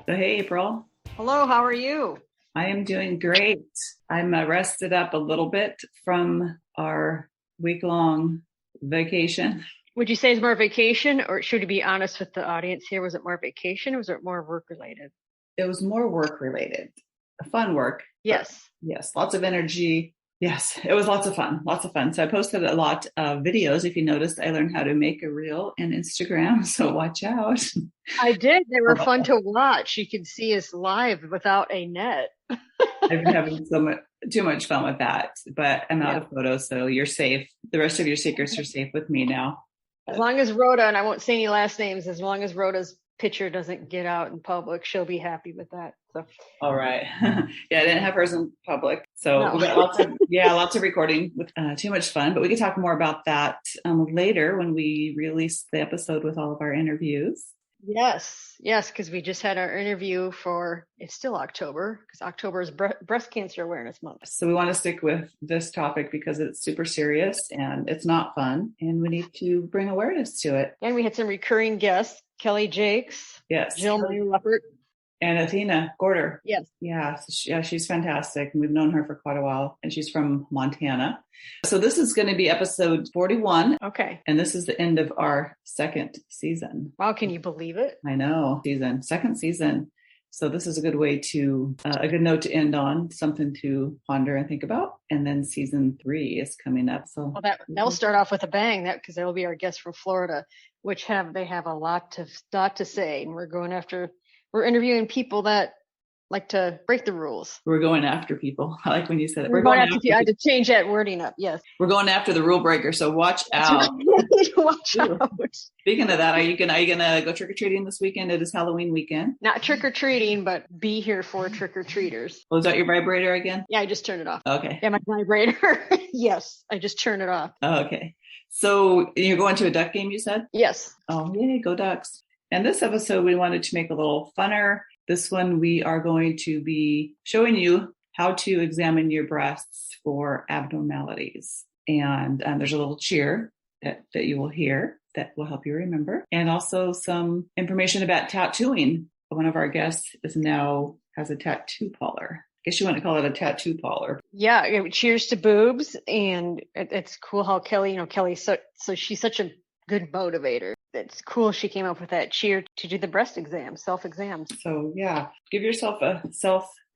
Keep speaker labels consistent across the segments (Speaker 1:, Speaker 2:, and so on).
Speaker 1: So, hey, April.
Speaker 2: Hello, how are you?
Speaker 1: I am doing great. I'm rested up a little bit from our week-long vacation.
Speaker 2: Would you say it's more vacation, or should you be honest with the audience here? Was it more vacation or was it more work related?
Speaker 1: It was more work-related, fun work, but
Speaker 2: Yes.
Speaker 1: yes, lots of energy. Yes, it was lots of fun, lots of fun. So I posted a lot of videos. If you noticed, I learned how to make a reel in Instagram, so watch out.
Speaker 2: I did. They were fun to watch. You could see us live without a net.
Speaker 1: I've been having too much fun with that, but I'm out
Speaker 2: Yeah.
Speaker 1: of photos, so you're safe. The rest of your secrets are safe with me now.
Speaker 2: As long as Rhoda, and I won't say any last names, as long as Rhoda's picture doesn't get out in public, she'll be happy with that. So,
Speaker 1: All right. Yeah, I didn't have hers in public. So we
Speaker 2: no.
Speaker 1: got lots of recording with too much fun, but we could talk more about that later when we release the episode with all of our interviews.
Speaker 2: Yes, because we just had our interview it's still October, because October is Breast Cancer Awareness Month.
Speaker 1: So we want to stick with this topic because it's super serious and it's not fun, and we need to bring awareness to it.
Speaker 2: And we had some recurring guests, Kelli Jakes,
Speaker 1: Yes.
Speaker 2: Jill Leopard.
Speaker 1: And Athena Gorder.
Speaker 2: Yes.
Speaker 1: Yeah, she's fantastic. We've known her for quite a while, and she's from Montana. So this is going to be episode 41.
Speaker 2: Okay.
Speaker 1: And this is the end of our second season.
Speaker 2: Wow, can you believe it?
Speaker 1: I know. Second season. So this is a good way a good note to end on, something to ponder and think about. And then season 3 is coming up. So
Speaker 2: that'll start off with a bang, because that'll be our guests from Florida, which they have a lot to say. And we're interviewing people that like to break the rules.
Speaker 1: We're going after people. I like when you said it.
Speaker 2: We're going after people. I had to change that wording up. Yes.
Speaker 1: We're going after the rule breaker. So watch out.
Speaker 2: Watch out.
Speaker 1: Speaking of that, are you gonna go trick-or-treating this weekend? It is Halloween weekend.
Speaker 2: Not trick-or-treating, but be here for trick-or-treaters.
Speaker 1: Oh, is that your vibrator again?
Speaker 2: Yeah, I just turned it off.
Speaker 1: Okay.
Speaker 2: Yeah, my vibrator. Yes, I just turned it off.
Speaker 1: Oh, okay. So you're going to a duck game, you said?
Speaker 2: Yes.
Speaker 1: Oh, yay, go Ducks. And this episode, we wanted to make a little funner. This one, we are going to be showing you how to examine your breasts for abnormalities. And there's a little cheer that you will hear that will help you remember. And also some information about tattooing. One of our guests has a tattoo parlor. I guess you want to call it a tattoo parlor.
Speaker 2: Yeah, cheers to boobs. And it's cool how Kelly, so she's such a good motivator. It's cool she came up with that cheer to do the breast exam, self-exam.
Speaker 1: So yeah, give yourself a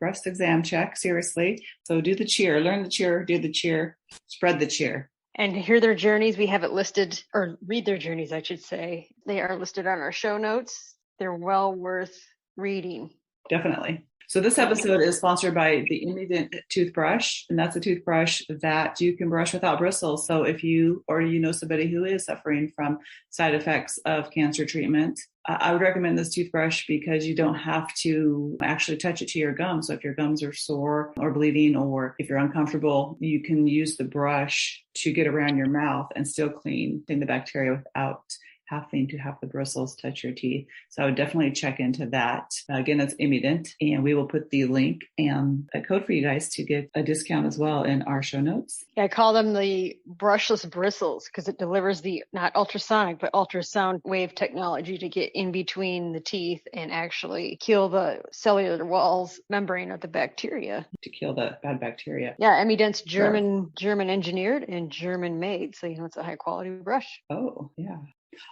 Speaker 1: breast exam check, seriously. So do the cheer, learn the cheer, do the cheer, spread the cheer.
Speaker 2: And hear their journeys. We have it listed, or read their journeys, I should say. They are listed on our show notes. They're well worth reading.
Speaker 1: Definitely. So this episode is sponsored by the Immediate toothbrush, and that's a toothbrush that you can brush without bristles. So if you know somebody who is suffering from side effects of cancer treatment, I would recommend this toothbrush because you don't have to actually touch it to your gums. So if your gums are sore or bleeding, or if you're uncomfortable, you can use the brush to get around your mouth and still clean the bacteria without having to have the bristles touch your teeth. So I would definitely check into that. Again, it's Immediate, and we will put the link and a code for you guys to get a discount as well in our show notes.
Speaker 2: I call them the brushless bristles because it delivers the not ultrasonic, but ultrasound wave technology to get in between the teeth and actually kill the cellular walls membrane of the bacteria.
Speaker 1: To kill the bad bacteria.
Speaker 2: Yeah, Immediate's German engineered and German made. So, it's a high quality brush.
Speaker 1: Oh, yeah.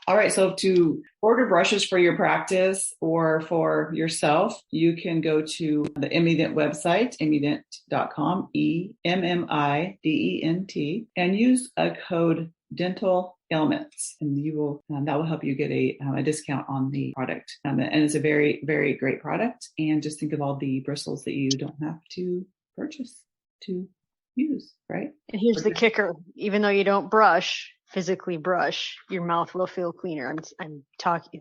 Speaker 1: All right. So to order brushes for your practice or for yourself, you can go to the Immediate website, immediate.com, EMMIDENT, and use a code dental ailments, and that will help you get a discount on the product. And it's a very, very great product. And just think of all the bristles that you don't have to purchase to use, right?
Speaker 2: And here's the kicker. Even though you don't physically brush, your mouth will feel cleaner. I'm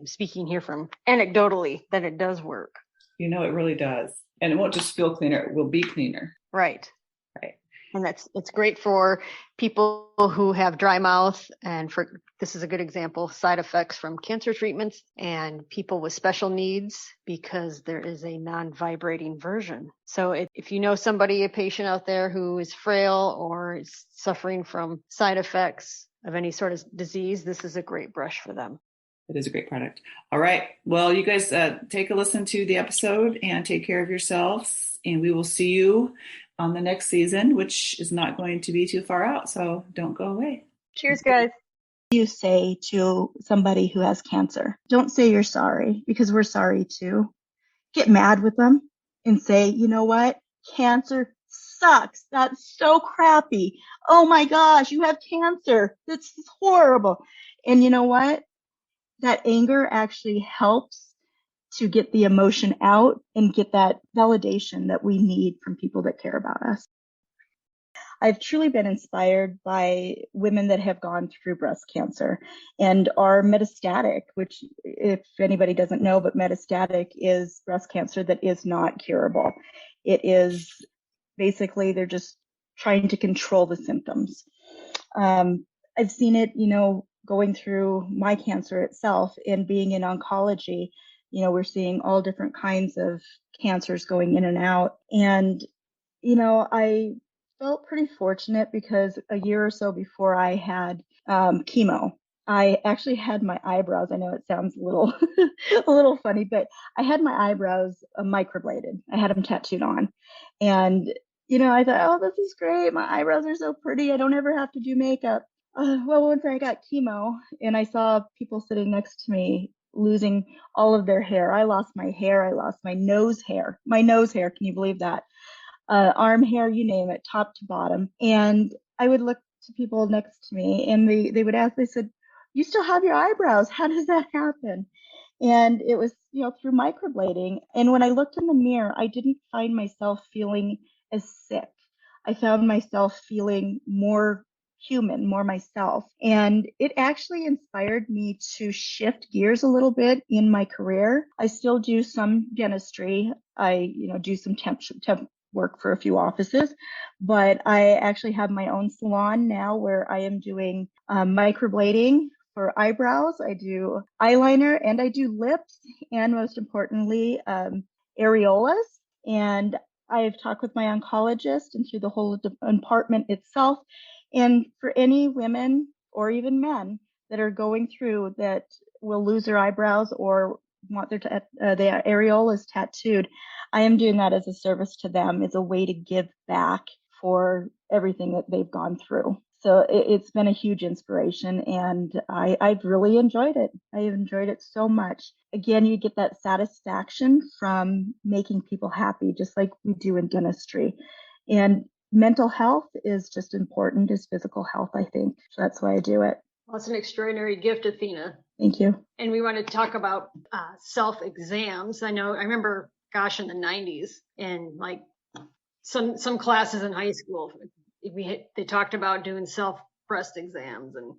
Speaker 2: speaking here from anecdotally that it does work.
Speaker 1: It really does. And it won't just feel cleaner, it will be cleaner.
Speaker 2: Right. And it's great for people who have dry mouth, and this is a good example, side effects from cancer treatments, and people with special needs, because there is a non-vibrating version. So if you know somebody, a patient out there who is frail or is suffering from side effects of any sort of disease, this is a great brush for them.
Speaker 1: It is a great product. All right. Well, you guys take a listen to the episode and take care of yourselves. And we will see you on the next season, which is not going to be too far out. So don't go away.
Speaker 2: Cheers, guys.
Speaker 3: You say to somebody who has cancer, don't say you're sorry, because we're sorry too. Get mad with them and say, you know what? Cancer sucks. That's so crappy. Oh my gosh, you have cancer. That's horrible. And you know what? That anger actually helps to get the emotion out and get that validation that we need from people that care about us. I've truly been inspired by women that have gone through breast cancer and are metastatic, which, if anybody doesn't know, but metastatic is breast cancer that is not curable. It is basically, they're just trying to control the symptoms. I've seen it, going through my cancer itself and being in oncology. We're seeing all different kinds of cancers going in and out. And, I felt pretty fortunate because a year or so before I had chemo, I actually had my eyebrows. I know it sounds a little a little funny, but I had my eyebrows microbladed. I had them tattooed on, and I thought, oh, this is great. My eyebrows are so pretty. I don't ever have to do makeup. Well, once I got chemo and I saw people sitting next to me losing all of their hair, I lost my hair. I lost my nose hair. My nose hair. Can you believe that? Arm hair, you name it, top to bottom. And I would look to people next to me and they would ask, they said, you still have your eyebrows. How does that happen? And it was, through microblading. And when I looked in the mirror, I didn't find myself feeling as sick. I found myself feeling more human, more myself. And it actually inspired me to shift gears a little bit in my career. I still do some dentistry. I, do some temp work for a few offices, but I actually have my own salon now where I am doing microblading for eyebrows. I do eyeliner and I do lips, and most importantly, areolas. And I've talked with my oncologist and through the whole department itself. And for any women or even men that are going through that will lose their eyebrows or want their areolas tattooed, I am doing that as a service to them, as a way to give back for everything that they've gone through. So it's been a huge inspiration, and I've really enjoyed it. I've enjoyed it so much. Again, you get that satisfaction from making people happy, just like we do in dentistry. And mental health is just important as physical health, I think. So that's why I do it.
Speaker 2: Well, it's an extraordinary gift, Athena.
Speaker 3: Thank you.
Speaker 2: And we want to talk about self-exams. I remember, gosh, in the 90s, and like some classes in high school, they talked about doing self-breast exams, and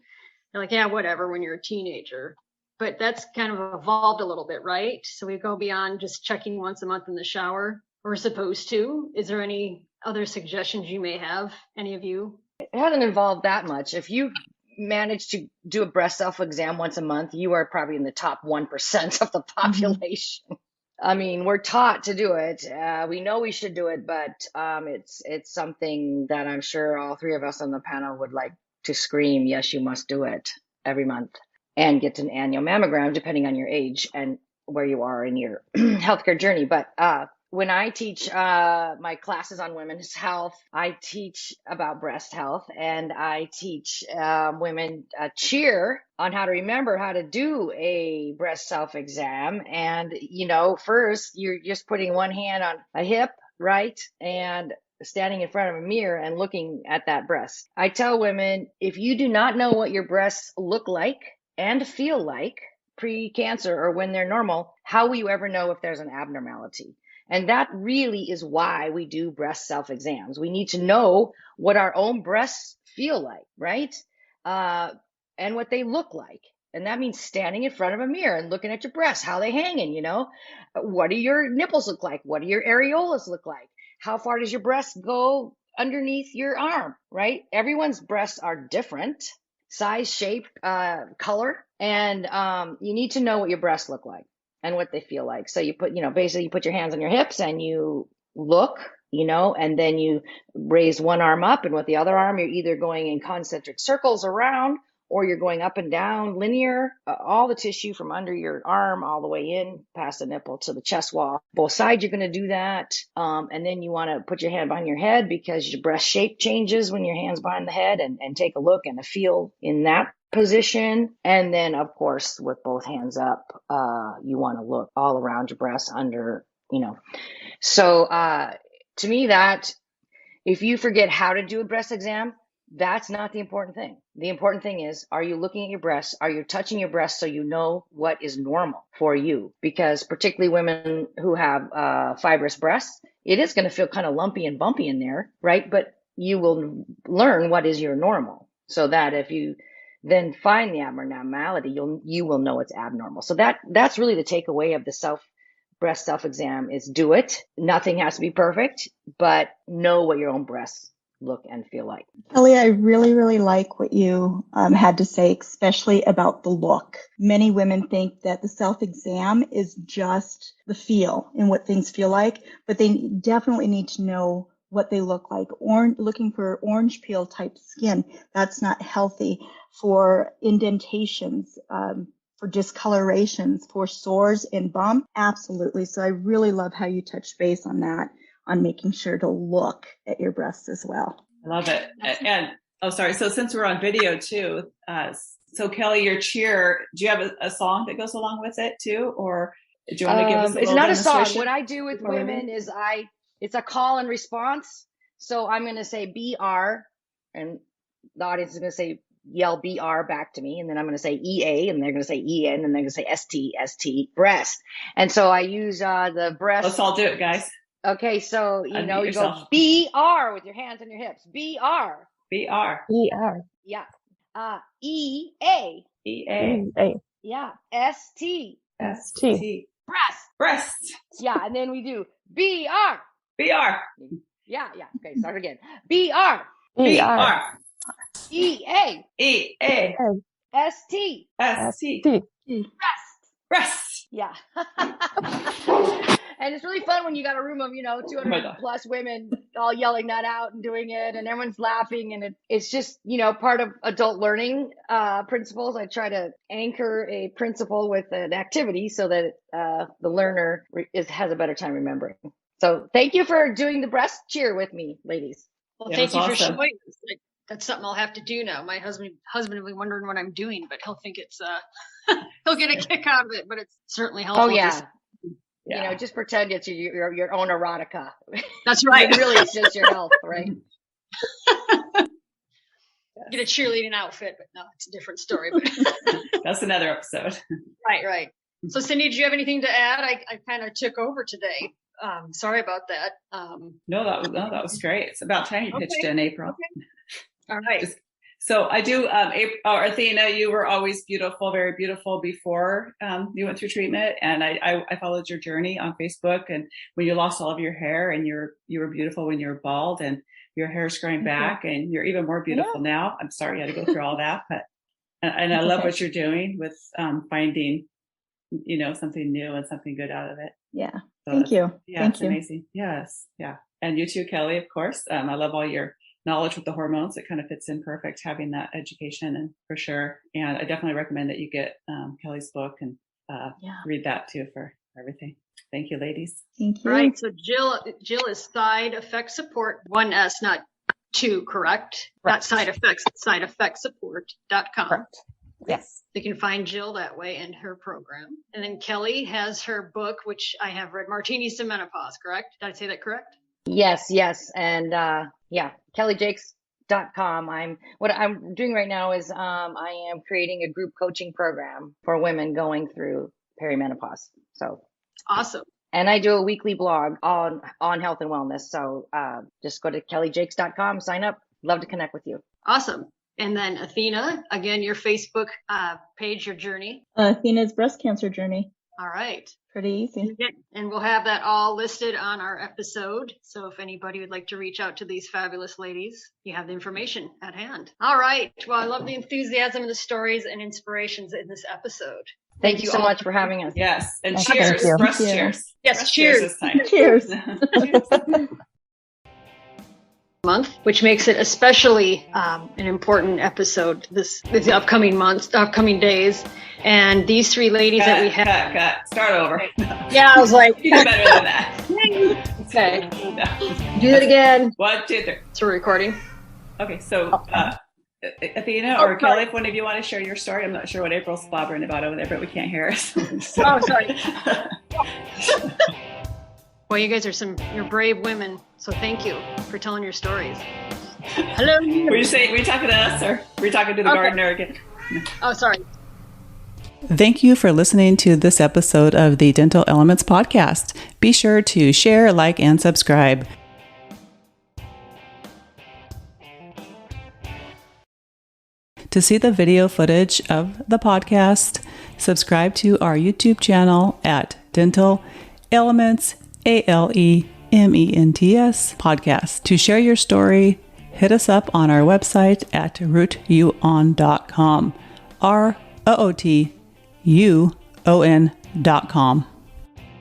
Speaker 2: they're like, yeah, whatever, when you're a teenager. But that's kind of evolved a little bit, right? So we go beyond just checking once a month in the shower. We're supposed to. Is there any other suggestions you may have, any of you?
Speaker 4: It hasn't evolved that much. If you manage to do a breast self-exam once a month, you are probably in the top 1% of the population. I mean, we're taught to do it. We know we should do it, but it's something that I'm sure all three of us on the panel would like to scream, yes, you must do it every month, and get an annual mammogram, depending on your age and where you are in your healthcare journey. But when I teach my classes on women's health, I teach about breast health, and I teach women cheer on how to remember how to do a breast self-exam. And, first you're just putting one hand on a hip, right? And standing in front of a mirror and looking at that breast. I tell women, if you do not know what your breasts look like and feel like pre-cancer or when they're normal, how will you ever know if there's an abnormality? And that really is why we do breast self-exams. We need to know what our own breasts feel like, right? And what they look like. And that means standing in front of a mirror and looking at your breasts, how they hanging, What do your nipples look like? What do your areolas look like? How far does your breast go underneath your arm, right? Everyone's breasts are different, size, shape, color. And you need to know what your breasts look like and what they feel like. So you put, basically you put your hands on your hips and you look, and then you raise one arm up, and with the other arm, you're either going in concentric circles around, or you're going up and down linear, all the tissue from under your arm all the way in past the nipple to the chest wall. Both sides, you're going to do that. And then you want to put your hand behind your head because your breast shape changes when your hand's behind the head, and take a look and a feel in that position. And then, of course, with both hands up, you want to look all around your breast under, So to me, that if you forget how to do a breast exam, that's not the important thing. The important thing is, are you looking at your breasts? Are you touching your breasts so you know what is normal for you? Because particularly women who have fibrous breasts, it is going to feel kind of lumpy and bumpy in there, right? But you will learn what is your normal, so that if you then find the abnormality, you will know it's abnormal. So that's really the takeaway of the breast self-exam is do it. Nothing has to be perfect, but know what your own breasts look and feel like.
Speaker 3: Kelli, I really, really like what you had to say, especially about the look. Many women think that the self-exam is just the feel and what things feel like, but they definitely need to know what they look like. Looking for orange peel type skin, that's not healthy. For indentations, for discolorations, for sores and bumps, absolutely. So I really love how you touched base on that, on making sure to look at your breasts as well.
Speaker 1: I love it. And sorry. So since we're on video too, so Kelli, your cheer, do you have a song that goes along with it too, or do you want to give us a
Speaker 4: it's
Speaker 1: little
Speaker 4: not a song.
Speaker 1: demonstration?
Speaker 4: What I do with women is it's a call and response. So I'm going to say BR, and the audience is going to say, yell BR back to me, and then I'm going to say EA, and they're going to say EN, and they're going to say ST, breast. And so I use the breast.
Speaker 1: Let's all do it, guys.
Speaker 4: Okay, so you go BR with your hands on your hips. BR. Yeah. EA. Yeah. ST. Breast. Yeah, and then we do BR. Yeah. Okay, start again. BR. EA. ST. Breast. Yeah. And it's really fun when you got a room of, 200 plus women all yelling that out and doing it, and everyone's laughing, and it's just, part of adult learning principles. I try to anchor a principle with an activity so that the learner has a better time remembering. So thank you for doing the breast cheer with me, ladies.
Speaker 2: Well, thank you for showing us. That's something I'll have to do now. My husband will be wondering what I'm doing, but he'll think it's he'll get a kick out of it, but it's certainly helpful.
Speaker 4: Oh yeah. Just pretend it's your own erotica.
Speaker 2: That's right.
Speaker 4: Really, it's just your health, right?
Speaker 2: Get a cheerleading outfit, but no, it's a different story. But
Speaker 1: that's another episode.
Speaker 2: Right. So Cindy, do you have anything to add? I kind of took over today. Sorry about that.
Speaker 1: No, that was great. It's about time you pitched in, April.
Speaker 2: Okay. All right.
Speaker 1: So I do, Athena, you were always beautiful, very beautiful before you went through treatment. And I followed your journey on Facebook, and when you lost all of your hair, and you were beautiful when you were bald, and your hair's growing back, and you're even more beautiful now. I'm sorry you had to go through all that, but and I love what you're doing with finding, something new and something good out of it.
Speaker 3: Yeah.
Speaker 1: So
Speaker 3: Thank you.
Speaker 1: Yeah, it's amazing. Yes. Yeah. And you too, Kelli, of course. I love all your knowledge with the hormones. It kind of fits in perfect, having that education, and for sure. And I definitely recommend that you get Kelli's book and read that too for everything. Thank you, ladies.
Speaker 3: Thank you.
Speaker 2: Right. So Jill is side effect support, 1S, not 2, correct?
Speaker 5: Right.
Speaker 2: Not side effects, sideeffectsupport.com.
Speaker 5: Correct. Yes.
Speaker 2: You can find Jill that way and her program. And then Kelli has her book, which I have read, Martinis to Menopause, correct? Did I say that correct?
Speaker 4: Yes. And KelliJakes.com. What I'm doing right now is I am creating a group coaching program for women going through perimenopause. So
Speaker 2: awesome.
Speaker 4: And I do a weekly blog on health and wellness. So just go to KelliJakes.com, sign up. Love to connect with you.
Speaker 2: Awesome. And then Athena, again, your Facebook page, your journey.
Speaker 3: Athena's breast cancer journey.
Speaker 2: All right.
Speaker 3: Pretty easy.
Speaker 2: And we'll have that all listed on our episode. So if anybody would like to reach out to these fabulous ladies, you have the information at hand. All right. Well, I love the enthusiasm and the stories and inspirations in this episode.
Speaker 4: Thank you so much for having us.
Speaker 1: Yes. And cheers. Breast cheers.
Speaker 2: Yes,
Speaker 1: breast
Speaker 2: cheers.
Speaker 1: This time.
Speaker 3: Cheers.
Speaker 2: month, which makes it especially an important episode this upcoming months, upcoming days. And these three ladies that we have.
Speaker 1: Cut. Start over.
Speaker 2: Yeah, I was like,
Speaker 1: You do better than that.
Speaker 2: Okay.
Speaker 1: No.
Speaker 2: Do it again.
Speaker 1: 1, 2, 3.
Speaker 2: So we're recording.
Speaker 1: Okay, so Athena or Kelli, if one of you want to share your story. I'm not sure what April's slobbering about over there, but we can't hear us. So.
Speaker 2: Oh, sorry. Well, you guys are you're brave women, so thank you for telling your stories. Hello.
Speaker 1: Were you talking to us, or were you talking to the gardener again?
Speaker 2: Oh, sorry.
Speaker 1: Thank you for listening to this episode of the Dental Elements Podcast. Be sure to share, like, and subscribe. To see the video footage of the podcast, subscribe to our YouTube channel at Dental Elements, ALEMENTS Podcast. To share your story, hit us up on our website at rootuon.com. ROOTUON.com.